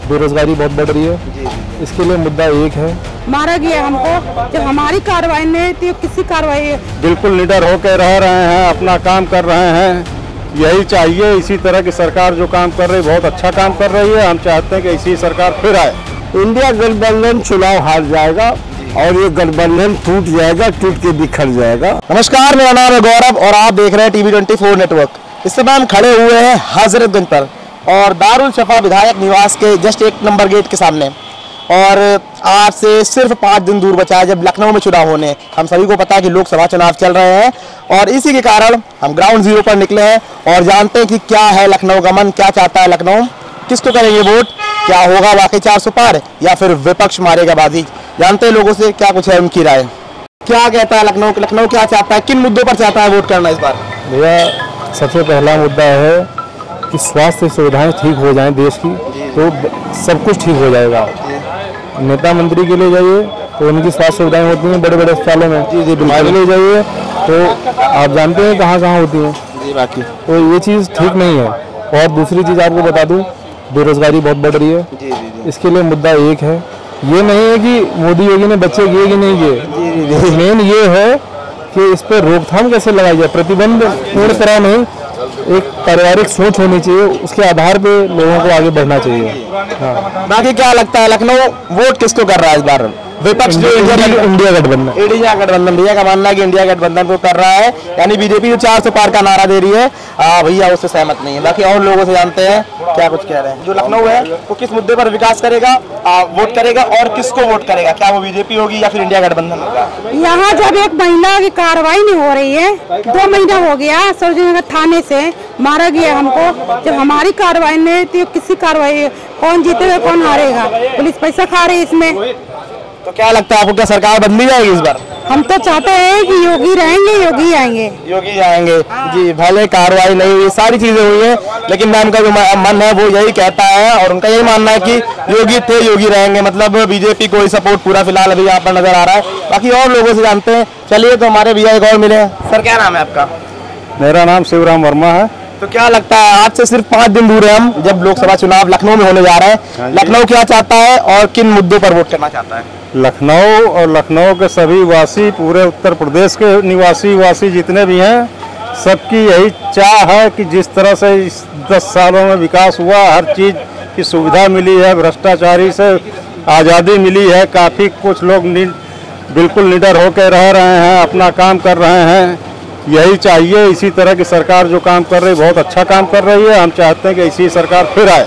बेरोजगारी बहुत बढ़ रही है, इसके लिए मुद्दा एक है। मारा गया हमको, जब हमारी कार्रवाई नहीं थी किसी कार्रवाई। बिल्कुल निडर होकर रह रहे हैं, अपना काम कर रहे हैं, यही चाहिए। इसी तरह की सरकार जो काम कर रही है बहुत अच्छा काम कर रही है। हम चाहते हैं कि ऐसी सरकार फिर आए। इंडिया गठबंधन चुनाव हार जाएगा और ये गठबंधन टूट जाएगा, टूट के बिखर जाएगा। नमस्कार, मेरा नाम है गौरव और आप देख रहे हैं टीवी 24 नेटवर्क। इस समय हम खड़े हुए हैं हजरतगंज पर और दारुल शफा विधायक निवास के जस्ट 1 नंबर गेट के सामने। और आज से सिर्फ 5 दिन दूर बचा है जब लखनऊ में चुनाव होने। हम सभी को पता है कि लोकसभा चुनाव चल रहे हैं और इसी के कारण हम ग्राउंड जीरो पर निकले हैं और जानते हैं कि क्या है लखनऊ का मन, क्या चाहता है लखनऊ, किसको करेंगे वोट, क्या होगा वाकई 400 पार या फिर विपक्ष मारेगा बाजी। जानते हैं लोगों से क्या कुछ है उनकी राय, क्या कहता है लखनऊ क्या चाहता है, किन मुद्दों पर चाहता है वोट करना इस बार। भैया सबसे पहला मुद्दा है कि स्वास्थ्य सुविधाएं ठीक हो जाएं देश की, तो सब कुछ ठीक हो जाएगा। नेता मंत्री के लिए जाइए तो उनकी स्वास्थ्य सुविधाएं होती हैं बड़े बड़े अस्पतालों में, बीमारी ले जाइए तो आप जानते हैं कहाँ कहाँ होती हैं जी, बाकी तो ये चीज़ ठीक नहीं है। और दूसरी चीज़ आपको बता दूं, बेरोजगारी बहुत बढ़ रही है, इसके लिए मुद्दा एक है। ये नहीं है कि मोदी योगी ने बच्चे किए कि नहीं किए, मेन ये है कि इस पर रोकथाम कैसे लगाई जाए। प्रतिबंध पूर्ण तरह नहीं, एक पारिवारिक सोच होनी चाहिए, उसके आधार पे लोगों को आगे बढ़ना चाहिए। हाँ। बाकी क्या लगता है लखनऊ वोट किसको कर रहा है इस बार? विपक्ष जो इंडिया गठबंधन भैया का मानना है कि इंडिया गठबंधन को कर रहा है, यानी बीजेपी जो 400 पार का नारा दे रही है भैया उससे सहमत नहीं है। बाकी और लोगों से जानते हैं क्या कुछ कह रहे हैं। जो लखनऊ है वो किस मुद्दे पर विकास करेगा, वोट करेगा और किसको वोट करेगा, क्या वो बीजेपी होगी या फिर इंडिया गठबंधन होगा? यहाँ जब एक महिला की कार्रवाई नहीं हो रही है, 2 महीना हो गया सरोजनी थाने से मारा गया हमको, जब हमारी कार्रवाई नहीं थी किसी कार्रवाई, कौन जीतेगा कौन हारेगा, पुलिस पैसा खा रही है इसमें। तो क्या लगता है आपको, क्या सरकार बदली जाएगी इस बार? हम तो चाहते हैं कि योगी रहेंगे, योगी आएंगे, योगी आएंगे जी। भले कार्रवाई नहीं हुई, सारी चीजें हुई है, लेकिन मैम का जो मन है वो यही कहता है और उनका यही मानना है कि योगी थे योगी रहेंगे। मतलब बीजेपी को ही सपोर्ट पूरा फिलहाल अभी यहाँ पर नजर आ रहा है। बाकी और लोगों से जानते हैं। चलिए तो हमारे भैया एक और मिले हैं। सर क्या नाम है आपका? मेरा नाम शिवराम वर्मा है। तो क्या लगता है आज से सिर्फ 5 दिन दूर है हम जब लोकसभा चुनाव लखनऊ में होने जा रहा है, लखनऊ क्या चाहता है और किन मुद्दों पर वोट करना चाहता है? लखनऊ और लखनऊ के सभी वासी, पूरे उत्तर प्रदेश के निवासी जितने भी हैं, सबकी यही चाह है कि जिस तरह से इस 10 सालों में विकास हुआ, हर चीज़ की सुविधा मिली है, भ्रष्टाचारी से आज़ादी मिली है, काफ़ी कुछ लोग बिल्कुल निडर होकर रह रहे हैं, अपना काम कर रहे हैं, यही चाहिए। इसी तरह की सरकार जो काम कर रही है बहुत अच्छा काम कर रही है। हम चाहते हैं कि ऐसी सरकार फिर आए।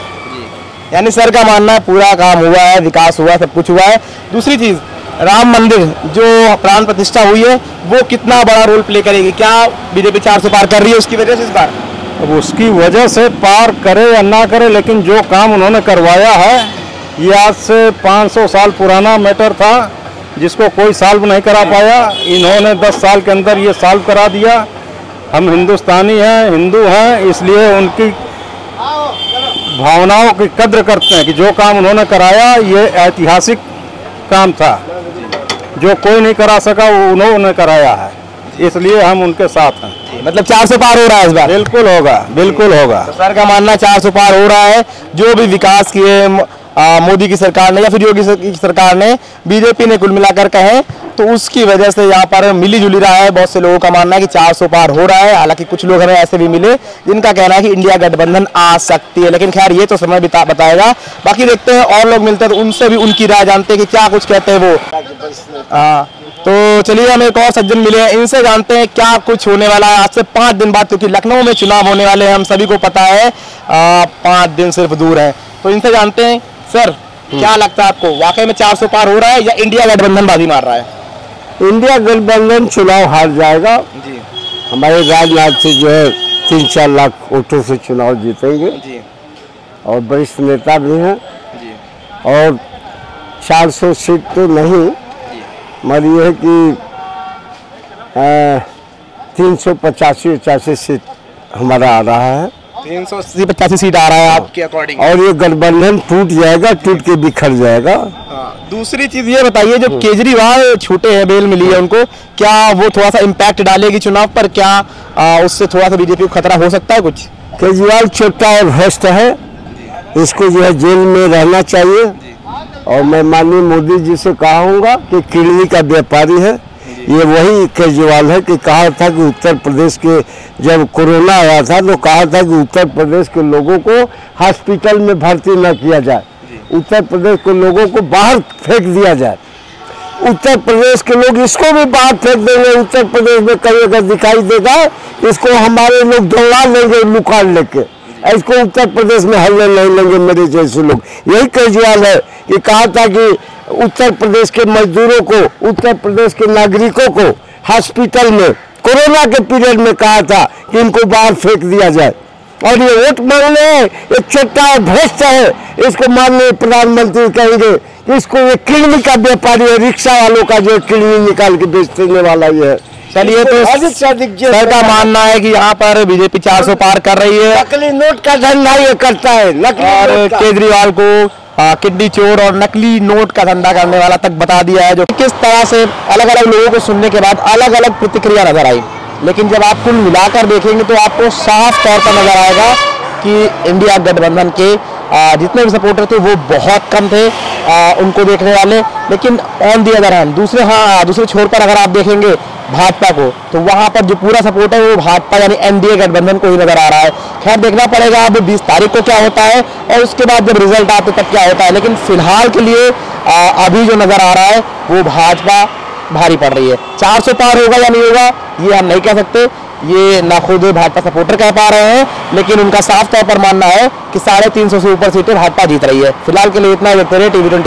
यानी सर का मानना है पूरा काम हुआ है, विकास हुआ है, सब कुछ हुआ है। दूसरी चीज, राम मंदिर जो प्राण प्रतिष्ठा हुई है वो कितना बड़ा रोल प्ले करेगी, क्या बीजेपी 400 पार कर रही है उसकी वजह से इस बार? अब उसकी वजह से पार करे या ना करे, लेकिन जो काम उन्होंने करवाया है ये आज से 500 साल पुराना मैटर था जिसको कोई सॉल्व नहीं करा पाया। इन्होंने 10 साल के अंदर ये सॉल्व करा दिया। हम हिंदुस्तानी हैं, हिंदू हैं, इसलिए उनकी भावनाओं की कद्र करते हैं कि जो काम उन्होंने कराया ये ऐतिहासिक काम था, जो कोई नहीं करा सका वो उन्होंने कराया है, इसलिए हम उनके साथ हैं। मतलब 400 पार हो रहा है इस बार? बिल्कुल होगा, बिल्कुल होगा। तो सर का मानना 400 पार हो रहा है। जो भी विकास किए मोदी की सरकार ने या फिर योगी की सरकार ने, बीजेपी ने कुल मिलाकर कहे तो उसकी वजह से यहाँ पर मिली जुली रहा है। बहुत से लोगों का मानना है कि 400 पार हो रहा है। हालांकि कुछ लोग हमें ऐसे भी मिले जिनका कहना है कि इंडिया गठबंधन आ सकती है, लेकिन खैर ये तो समय बताएगा। बाकी देखते हैं और लोग मिलते हैं तो उनसे भी उनकी राय जानते हैं कि क्या कुछ कहते हैं वो। तो चलिए हम एक और सज्जन मिले हैं, इनसे जानते हैं क्या कुछ होने वाला है आज से 5 दिन बाद, क्योंकि लखनऊ में चुनाव होने वाले हैं, हम सभी को पता है 5 दिन सिर्फ दूर है। तो इनसे जानते हैं, सर क्या लगता है आपको, वाकई में 400 पार हो रहा है या इंडिया गठबंधन बाजी मार रहा है? इंडिया गठबंधन चुनाव हार जाएगा जी। हमारे राजनाथ से जो है 3-4 लाख वोटों से चुनाव जीतेंगे जी। और वरिष्ठ नेता भी हैं जी। और 400 सीट तो नहीं, मगर ये है कि 385 सीट हमारा आ रहा है। 380-85 सीट आ रहा है आपके अकॉर्डिंग। और ये गठबंधन टूट जाएगा, टूट के बिखर जाएगा। दूसरी चीज ये बताइए, जो केजरीवाल छूटे हैं, बेल मिली है उनको, क्या वो थोड़ा सा इम्पैक्ट डालेगी चुनाव पर? क्या उससे थोड़ा सा बीजेपी को खतरा हो सकता है कुछ? केजरीवाल छोटा और भ्रष्ट है इसको जो है जेल में रहना चाहिए। और मैं माननीय मोदी जी से कहूँगा कि किडनी का व्यापारी है, ये वही केजरीवाल है कि कहा था कि उत्तर प्रदेश के जब कोरोना आया था तो कहा था कि उत्तर प्रदेश के लोगों को हॉस्पिटल में भर्ती न किया जाए, उत्तर प्रदेश के लोगों को बाहर फेंक दिया जाए। उत्तर प्रदेश के लोग इसको भी बाहर फेंक देंगे। उत्तर प्रदेश में कहीं अगर दिखाई देगा इसको हमारे लोग दौड़ा लेंगे लुका लेके, इसको उत्तर प्रदेश में हल्ले नहीं लेंगे मेरे जैसे लोग। यही केजरीवाल है कि कहा था कि उत्तर प्रदेश के मजदूरों को, उत्तर प्रदेश के नागरिकों को हॉस्पिटल में कोरोना के पीरियड में कहा था कि इनको बाहर फेंक दिया जाए। और ये वोट मांगने एक चट्टा और भ्रष्ट है, इसको माननीय प्रधानमंत्री कहेंगे कि इसको ये किडनी का व्यापारी है, रिक्शा वालों का जो किडनी निकाल के बेचने वाला ये है। चलिए, तो अधिक से अधिक सर का मानना है कि यहाँ पर बीजेपी 400 पार कर रही है, नकली नोट का धंधा ये करता है, नकली और नोट का। केजरीवाल को किडनी चोर और नकली नोट का धंधा करने वाला तक बता दिया है। जो किस तरह से अलग अलग लोगों को सुनने के बाद अलग अलग प्रतिक्रिया नजर आई, लेकिन जब आप कुल मिलाकर देखेंगे तो आपको साफ तौर पर नजर आएगा कि इंडिया गठबंधन के जितने भी सपोर्टर थे वो बहुत कम थे उनको देखने वाले। लेकिन ऑन दी अदर हैंड दूसरे छोर पर अगर आप देखेंगे भाजपा को, तो वहां पर जो पूरा सपोर्ट है वो भाजपा यानी एनडीए गठबंधन को ही नजर आ रहा है। खैर, देखना पड़ेगा अब 20 तारीख को क्या होता है और उसके बाद जब रिजल्ट आते तब क्या होता है। लेकिन फिलहाल के लिए अभी जो नजर आ रहा है वो भाजपा भारी पड़ रही है। 400 पार होगा या नहीं होगा ये हम नहीं कह सकते, ये ना खुद भाजपा सपोर्टर कह पा रहे हैं, लेकिन उनका साफ तौर पर मानना है कि 350 से ऊपर सीटें भाजपा जीत रही है। फिलहाल के लिए इतना ही। टीवी 20